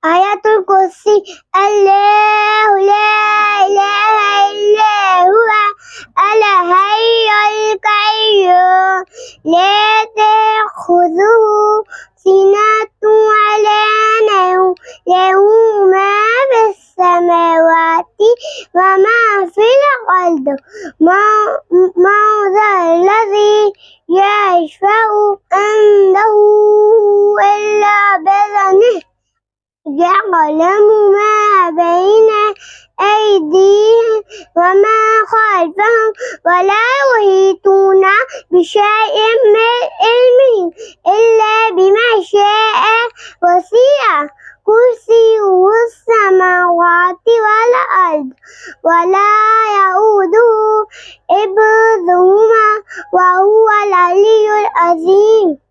آية الكرسي. الله لا إله إلا هو الحي القيوم لا تأخذه سنة ولا نوم له ما في السماوات وما في الأرض ما ذا الذي يشفع عنده إلا بإذنه يعلم ما بين أيديهم وما خلفهم ولا يحيطون بشيء من علمه إلا بما شاء وسع كرسيه السماوات والأرض ولا يئوده حفظهما وهو العلي العظيم.